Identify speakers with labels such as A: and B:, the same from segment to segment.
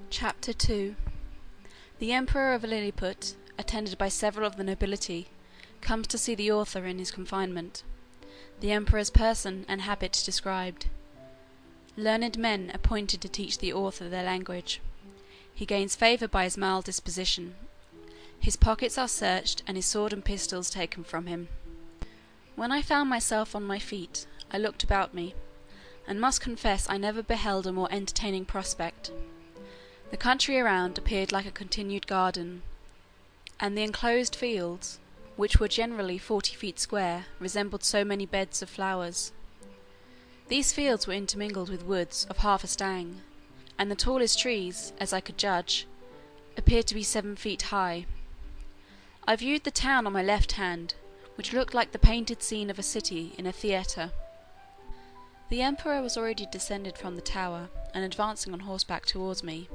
A: Chapter 2. The Emperor of Lilliput, attended by several of the nobility, comes to see the author in his confinement. The Emperor's person and habit described. Learned men appointed to teach the author their language. He gains favour by his mild disposition. His pockets are searched, and his sword and pistols taken from him. When I found myself on my feet, I looked about me, and must confess I never beheld a more entertaining prospect. The country around appeared like a continued garden, and the enclosed fields, which were generally 40 feet square, resembled so many beds of flowers. These fields were intermingled with woods of half a stang, and the tallest trees, as I could judge, appeared to be 7 feet high. I viewed the town on my left hand, which looked like the painted scene of a city in a theatre. The emperor was already descended from the tower, and advancing on horseback towards me,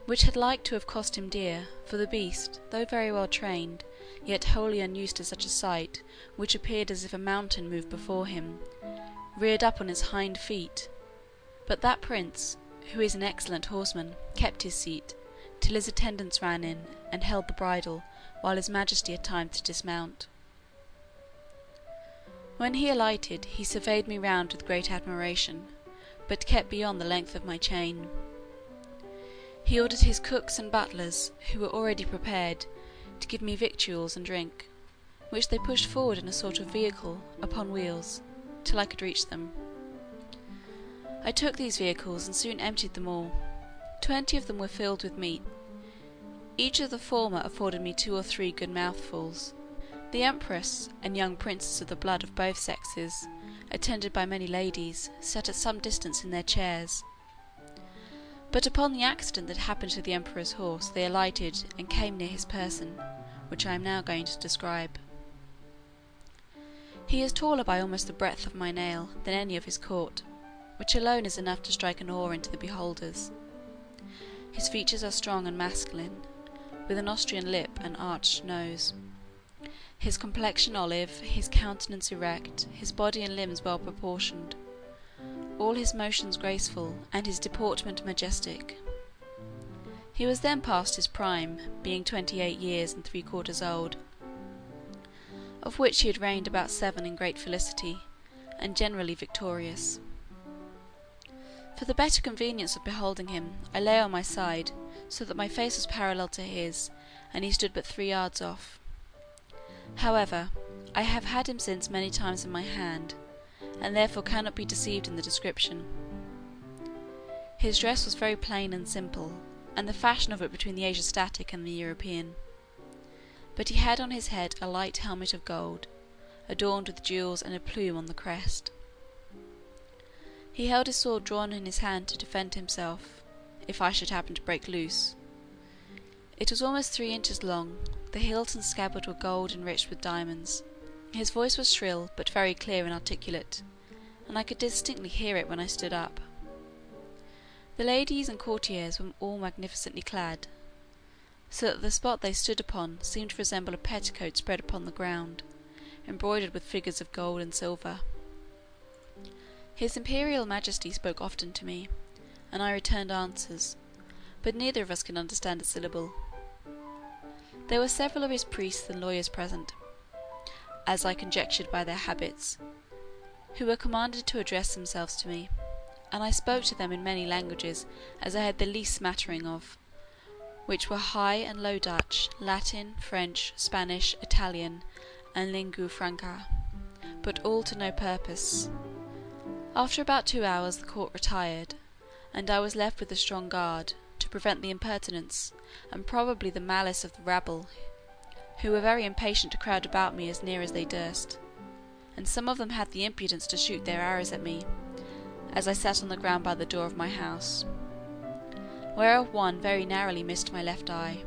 A: which had like to have cost him dear, for the beast, though very well trained, yet wholly unused to such a sight, which appeared as if a mountain moved before him, reared up on his hind feet. But that prince, who is an excellent horseman, kept his seat, till his attendants ran in, and held the bridle, while his majesty had time to dismount. When he alighted, he surveyed me round with great admiration, but kept beyond the length of my chain. He ordered his cooks and butlers, who were already prepared, to give me victuals and drink, which they pushed forward in a sort of vehicle upon wheels, till I could reach them. I took these vehicles and soon emptied them all. 20 of them were filled with meat. Each of the former afforded me 2 or 3 good mouthfuls. The empress and young princes of the blood of both sexes, attended by many ladies, sat at some distance in their chairs. But upon the accident that happened to the emperor's horse, they alighted and came near his person, which I am now going to describe. He is taller by almost the breadth of my nail than any of his court, which alone is enough to strike an awe into the beholders. His features are strong and masculine, with an Austrian lip and arched nose. His complexion olive, his countenance erect, his body and limbs well proportioned, all his motions graceful, and his deportment majestic. He was then past his prime, being 28 years and 3/4 old, of which he had reigned about 7 in great felicity, and generally victorious. For the better convenience of beholding him, I lay on my side, so that my face was parallel to his, and he stood but 3 yards off. However, I have had him since many times in my hand, and therefore cannot be deceived in the description. His dress was very plain and simple, and the fashion of it between the Asiatic and the European. But he had on his head a light helmet of gold, adorned with jewels and a plume on the crest. He held his sword drawn in his hand to defend himself, if I should happen to break loose. It was almost 3 inches long, the hilt and scabbard were gold enriched with diamonds. His voice was shrill, but very clear and articulate, and I could distinctly hear it when I stood up. The ladies and courtiers were all magnificently clad, so that the spot they stood upon seemed to resemble a petticoat spread upon the ground, embroidered with figures of gold and silver. His imperial majesty spoke often to me, and I returned answers, but neither of us could understand a syllable. There were several of his priests and lawyers present, as I conjectured by their habits, who were commanded to address themselves to me, and I spoke to them in many languages as I had the least smattering of, which were High and Low Dutch, Latin, French, Spanish, Italian, and Lingua Franca, but all to no purpose. After about 2 hours the court retired, and I was left with a strong guard, to prevent the impertinence, and probably the malice of the rabble, who were very impatient to crowd about me as near as they durst, and some of them had the impudence to shoot their arrows at me, as I sat on the ground by the door of my house, whereof one very narrowly missed my left eye.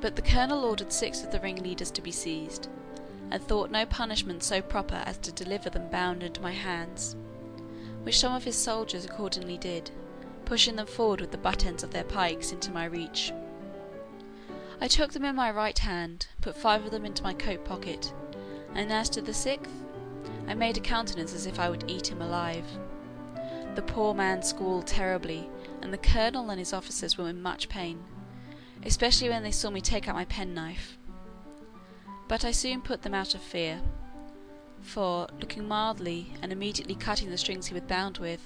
A: But the colonel ordered 6 of the ringleaders to be seized, and thought no punishment so proper as to deliver them bound into my hands, which some of his soldiers accordingly did, pushing them forward with the butt ends of their pikes into my reach. I took them in my right hand, put 5 of them into my coat pocket, and as to the 6th, I made a countenance as if I would eat him alive. The poor man squalled terribly, and the colonel and his officers were in much pain, especially when they saw me take out my penknife. But I soon put them out of fear, for, looking mildly, and immediately cutting the strings he was bound with,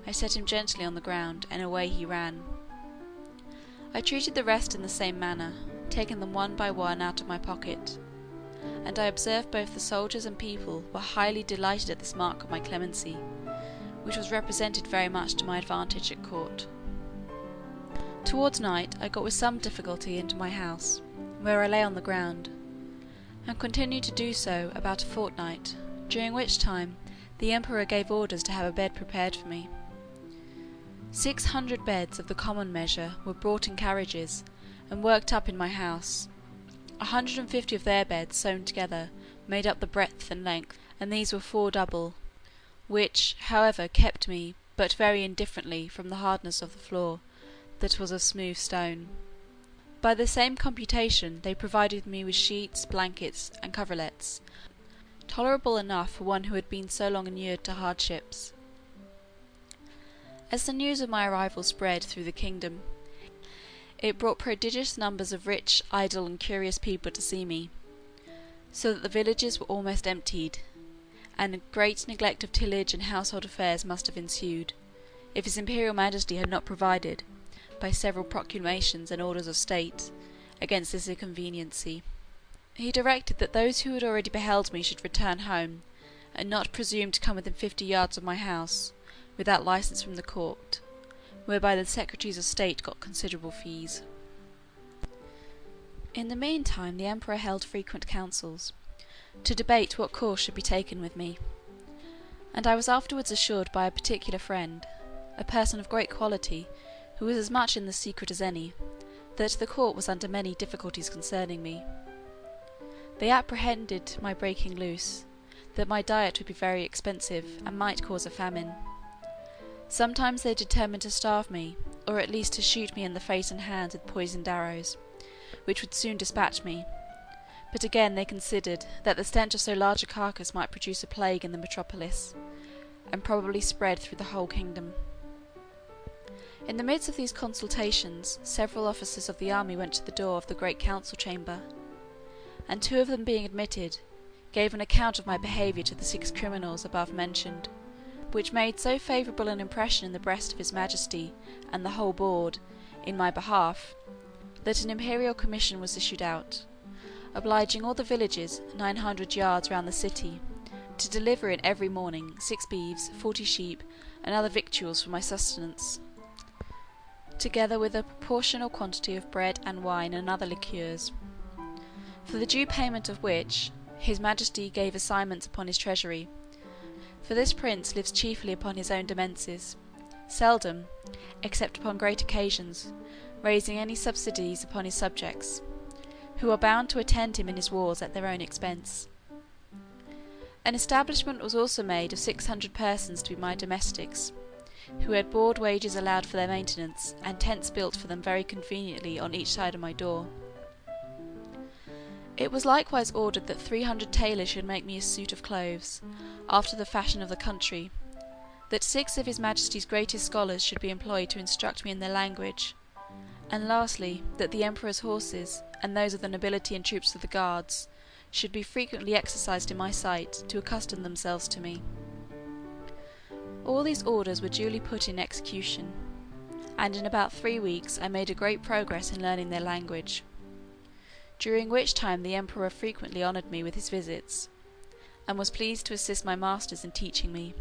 A: I set him gently on the ground, and away he ran. I treated the rest in the same manner, taking them one by one out of my pocket, and I observed both the soldiers and people were highly delighted at this mark of my clemency, which was represented very much to my advantage at court. Towards night I got with some difficulty into my house, where I lay on the ground, and continued to do so about a fortnight, during which time the emperor gave orders to have a bed prepared for me. 600 beds of the common measure were brought in carriages, and worked up in my house. 150 of their beds, sewn together, made up the breadth and length, and these were 4 double, which, however, kept me but very indifferently from the hardness of the floor, that was of smooth stone. By the same computation they provided me with sheets, blankets, and coverlets, tolerable enough for one who had been so long inured to hardships. As the news of my arrival spread through the kingdom, it brought prodigious numbers of rich, idle, and curious people to see me, so that the villages were almost emptied, and a great neglect of tillage and household affairs must have ensued, if his imperial majesty had not provided, by several proclamations and orders of state, against this inconveniency. He directed that those who had already beheld me should return home, and not presume to come within 50 yards of my house, without license from the court, whereby the secretaries of state got considerable fees. In the meantime the emperor held frequent councils, to debate what course should be taken with me, and I was afterwards assured by a particular friend, a person of great quality, who was as much in the secret as any, that the court was under many difficulties concerning me. They apprehended my breaking loose, that my diet would be very expensive, and might cause a famine. Sometimes they determined to starve me, or at least to shoot me in the face and hands with poisoned arrows, which would soon dispatch me, but again they considered that the stench of so large a carcass might produce a plague in the metropolis, and probably spread through the whole kingdom. In the midst of these consultations, several officers of the army went to the door of the great council chamber, and 2 of them being admitted, gave an account of my behaviour to the 6 criminals above mentioned, which made so favourable an impression in the breast of his majesty and the whole board in my behalf, that an imperial commission was issued out, obliging all the villages 900 yards round the city to deliver in every morning 6 beeves, 40 sheep, and other victuals for my sustenance, together with a proportional quantity of bread and wine and other liqueurs, for the due payment of which his majesty gave assignments upon his treasury, for this prince lives chiefly upon his own demences, seldom, except upon great occasions, raising any subsidies upon his subjects, who are bound to attend him in his wars at their own expense. An establishment was also made of 600 persons to be my domestics, who had board wages allowed for their maintenance, and tents built for them very conveniently on each side of my door. It was likewise ordered that 300 tailors should make me a suit of clothes, after the fashion of the country, that 6 of his majesty's greatest scholars should be employed to instruct me in their language, and lastly, that the emperor's horses, and those of the nobility and troops of the guards, should be frequently exercised in my sight, to accustom themselves to me. All these orders were duly put in execution, and in about 3 weeks I made a great progress in learning their language, during which time the emperor frequently honoured me with his visits, and was pleased to assist my masters in teaching me.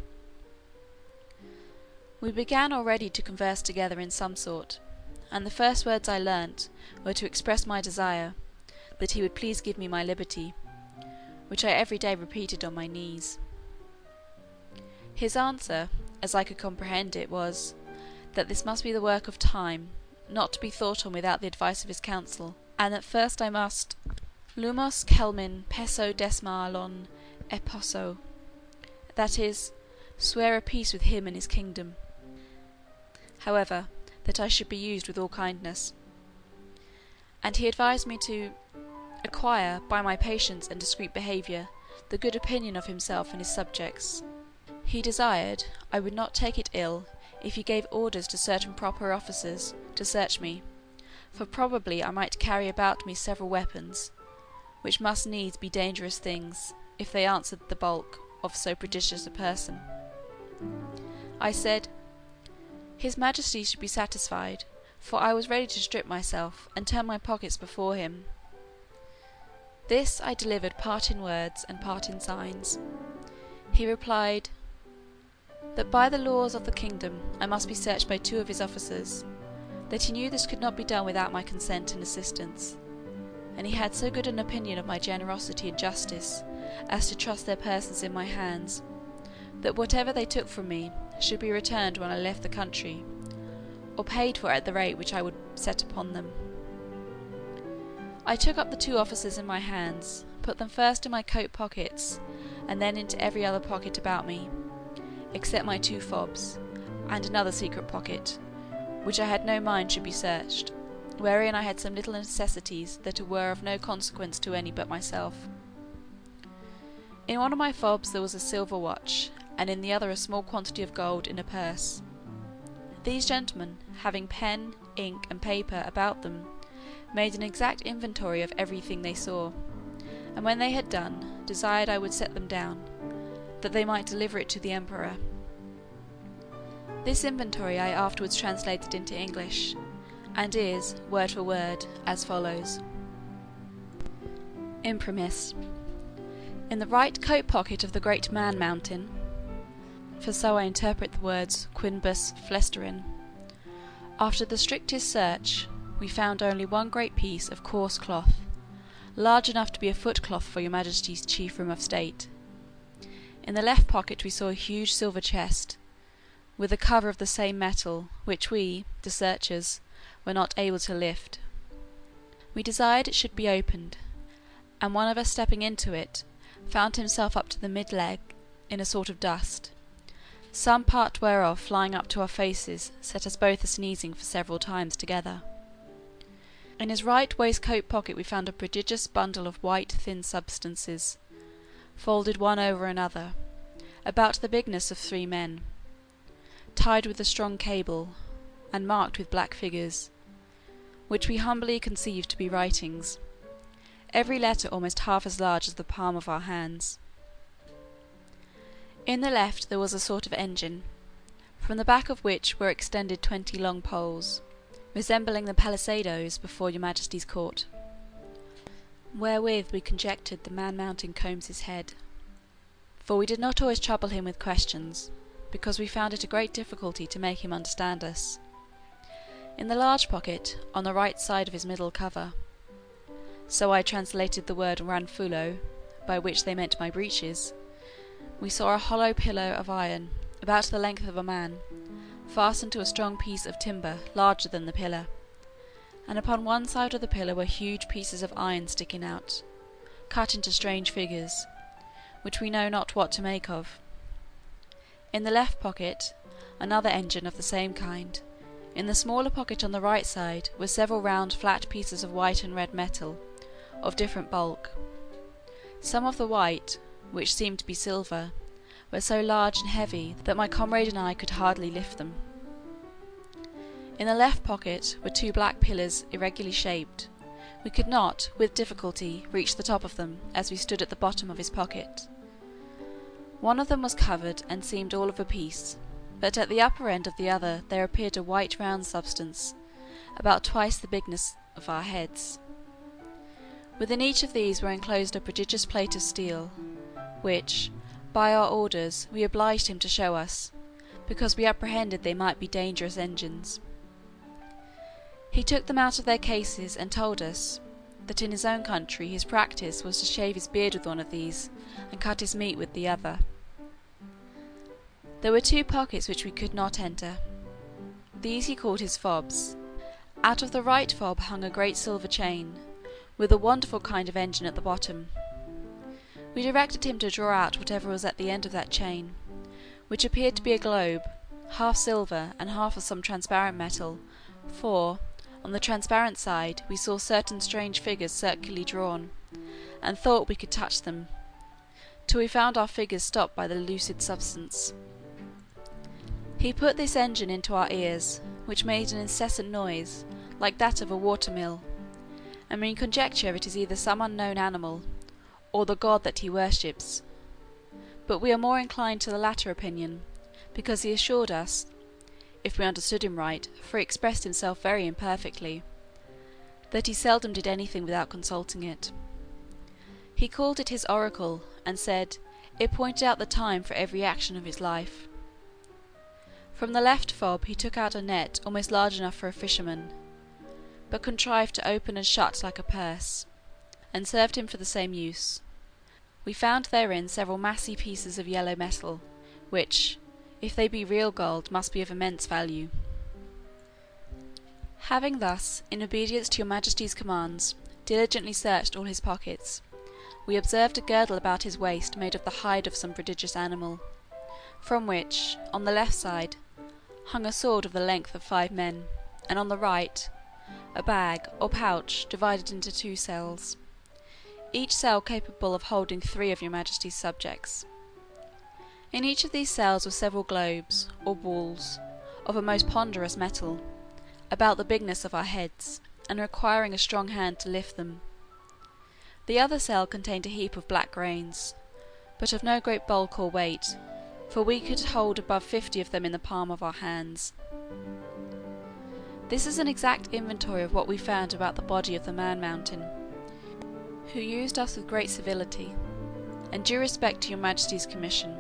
A: We began already to converse together in some sort, and the first words I learnt were to express my desire that he would please give me my liberty, which I every day repeated on my knees. His answer, as I could comprehend it, was, that this must be the work of time, not to be thought on without the advice of his council, and that first I must lumos celmin pesso desmalon eposo, that is, swear a peace with him and his kingdom. However, that I should be used with all kindness, and he advised me to acquire, by my patience and discreet behaviour, the good opinion of himself and his subjects. He desired I would not take it ill if he gave orders to certain proper officers to search me, for probably I might carry about me several weapons, which must needs be dangerous things, if they answered the bulk of so prodigious a person. I said, his Majesty should be satisfied, for I was ready to strip myself, and turn my pockets before him. This I delivered part in words and part in signs. He replied, that by the laws of the kingdom I must be searched by 2 of his officers, that he knew this could not be done without my consent and assistance, and he had so good an opinion of my generosity and justice as to trust their persons in my hands, that whatever they took from me should be returned when I left the country, or paid for at the rate which I would set upon them. I took up the 2 officers in my hands, put them first in my coat pockets, and then into every other pocket about me, except my 2 fobs, and another secret pocket, which I had no mind should be searched, wherein I had some little necessities that were of no consequence to any but myself. In one of my fobs there was a silver watch, and in the other a small quantity of gold in a purse. These gentlemen, having pen, ink, and paper about them, made an exact inventory of everything they saw, and when they had done, desired I would set them down, that they might deliver it to the Emperor. This inventory I afterwards translated into English, and is, word for word, as follows. Imprimis. In the right coat pocket of the great man-mountain, for so I interpret the words quinbus flesterin, after the strictest search, we found only one great piece of coarse cloth, large enough to be a footcloth for your Majesty's chief room of state. In the left pocket we saw a huge silver chest, with a cover of the same metal, which we, the searchers, were not able to lift. We desired it should be opened, and one of us stepping into it, found himself up to the mid-leg in a sort of dust, some part whereof flying up to our faces set us both a-sneezing for several times together. In his right waistcoat pocket we found a prodigious bundle of white thin substances, folded one over another, about the bigness of 3 men, tied with a strong cable, and marked with black figures, which we humbly conceived to be writings, every letter almost half as large as the palm of our hands. In the left there was a sort of engine, from the back of which were extended 20 long poles, resembling the palisadoes before your Majesty's court, wherewith we conjectured the man mounting combs his head, for we did not always trouble him with questions, because we found it a great difficulty to make him understand us. In the large pocket, on the right side of his middle cover, so I translated the word ranfulo, by which they meant my breeches, we saw a hollow pillow of iron, about the length of a man, fastened to a strong piece of timber larger than the pillar, and upon one side of the pillar were huge pieces of iron sticking out, cut into strange figures, which we know not what to make of. In the left pocket, another engine of the same kind. In the smaller pocket on the right side were several round flat pieces of white and red metal, of different bulk. Some of the white, which seemed to be silver, were so large and heavy that my comrade and I could hardly lift them. In the left pocket were 2 black pillars irregularly shaped. We could not, with difficulty, reach the top of them, as we stood at the bottom of his pocket. One of them was covered, and seemed all of a piece, but at the upper end of the other there appeared a white round substance, about twice the bigness of our heads. Within each of these were enclosed a prodigious plate of steel, which, by our orders, we obliged him to show us, because we apprehended they might be dangerous engines. He took them out of their cases, and told us, that in his own country his practice was to shave his beard with one of these, and cut his meat with the other. There were 2 pockets which we could not enter. These he called his fobs. Out of the right fob hung a great silver chain, with a wonderful kind of engine at the bottom. We directed him to draw out whatever was at the end of that chain, which appeared to be a globe, half silver and half of some transparent metal, for, on the transparent side, we saw certain strange figures circularly drawn, and thought we could touch them, till we found our figures stopped by the lucid substance. He put this engine into our ears, which made an incessant noise, like that of a water-mill, and we conjecture it is either some unknown animal, or the god that he worships; but we are more inclined to the latter opinion, because he assured us, if we understood him right, for he expressed himself very imperfectly, that he seldom did anything without consulting it. He called it his oracle, and said it pointed out the time for every action of his life. From the left fob he took out a net almost large enough for a fisherman, but contrived to open and shut like a purse, and served him for the same use. We found therein several massy pieces of yellow metal, which, if they be real gold, must be of immense value. Having thus, in obedience to your Majesty's commands, diligently searched all his pockets, we observed a girdle about his waist made of the hide of some prodigious animal, from which, on the left side, hung a sword of the length of 5 men, and on the right, a bag or pouch divided into 2 cells, each cell capable of holding 3 of your Majesty's subjects. In each of these cells were several globes, or balls, of a most ponderous metal, about the bigness of our heads, and requiring a strong hand to lift them. The other cell contained a heap of black grains, but of no great bulk or weight, for we could hold above 50 of them in the palm of our hands. This is an exact inventory of what we found about the body of the Man-Mountain, who used us with great civility, and due respect to your Majesty's commission.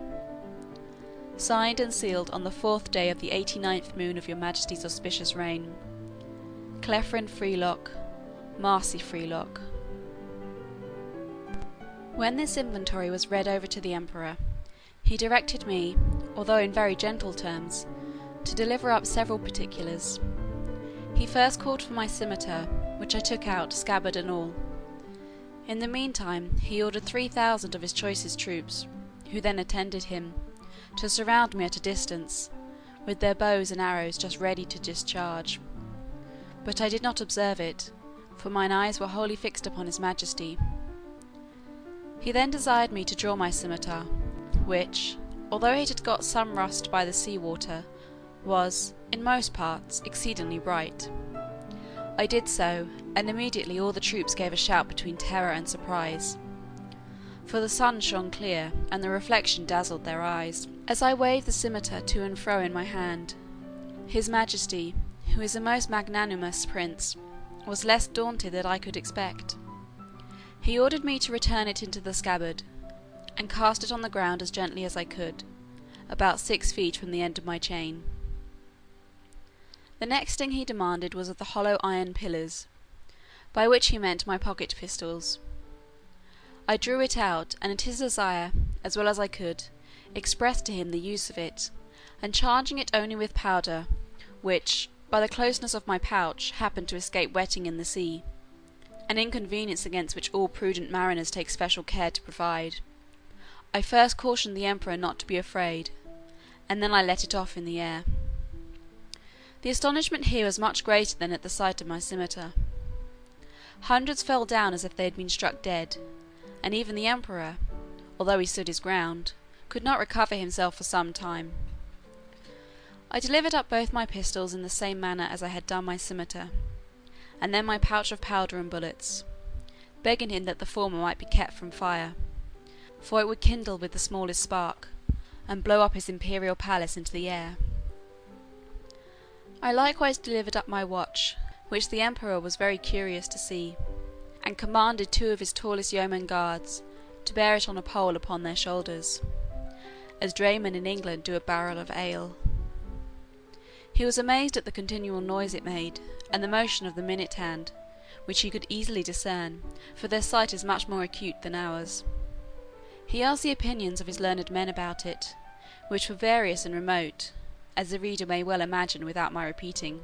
A: Signed and sealed on the 4th day of the 89th moon of your Majesty's auspicious reign. Clefrin Freelock, Marcy Freelock. When this inventory was read over to the Emperor, he directed me, although in very gentle terms, to deliver up several particulars. He first called for my scimitar, which I took out, scabbard and all. In the meantime he ordered 3,000 of his choicest troops, who then attended him, to surround me at a distance, with their bows and arrows just ready to discharge. But I did not observe it, for mine eyes were wholly fixed upon his Majesty. He then desired me to draw my scimitar, which, although it had got some rust by the sea water, was, in most parts, exceedingly bright. I did so, and immediately all the troops gave a shout between terror and surprise, for the sun shone clear, and the reflection dazzled their eyes. As I waved the scimitar to and fro in my hand, his Majesty, who is a most magnanimous prince, was less daunted than I could expect. He ordered me to return it into the scabbard, and cast it on the ground as gently as I could, about 6 feet from the end of my chain. The next thing he demanded was of the hollow iron pillars, by which he meant my pocket pistols. I drew it out, and at his desire, as well as I could, expressed to him the use of it, and charging it only with powder, which, by the closeness of my pouch, happened to escape wetting in the sea, an inconvenience against which all prudent mariners take special care to provide, I first cautioned the Emperor not to be afraid, and then I let it off in the air. The astonishment here was much greater than at the sight of my scimitar. Hundreds fell down as if they had been struck dead, and even the Emperor, although he stood his ground, could not recover himself for some time. I delivered up both my pistols in the same manner as I had done my scimitar, and then my pouch of powder and bullets, begging him that the former might be kept from fire, for it would kindle with the smallest spark, and blow up his imperial palace into the air. I likewise delivered up my watch, which the Emperor was very curious to see, and commanded 2 of his tallest yeoman guards to bear it on a pole upon their shoulders, as draymen in England do a barrel of ale. He was amazed at the continual noise it made, and the motion of the minute hand, which he could easily discern, for their sight is much more acute than ours. He asked the opinions of his learned men about it, which were various and remote, as the reader may well imagine without my repeating,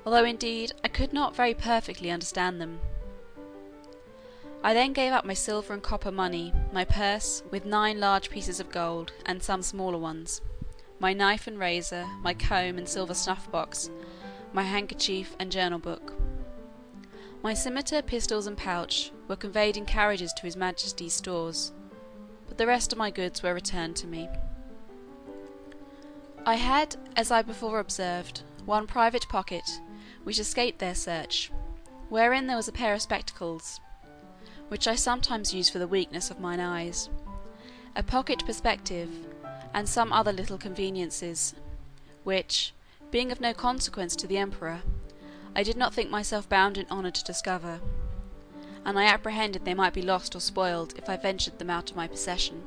A: although indeed I could not very perfectly understand them. I then gave up my silver and copper money, my purse, with 9 large pieces of gold, and some smaller ones, my knife and razor, my comb and silver snuff-box, my handkerchief and journal-book. My scimitar, pistols, and pouch were conveyed in carriages to his Majesty's stores, but the rest of my goods were returned to me. I had, as I before observed, one private pocket, which escaped their search, wherein there was a pair of spectacles, which I sometimes used for the weakness of mine eyes, a pocket perspective, and some other little conveniences, which, being of no consequence to the emperor, I did not think myself bound in honour to discover, and I apprehended they might be lost or spoiled if I ventured them out of my possession.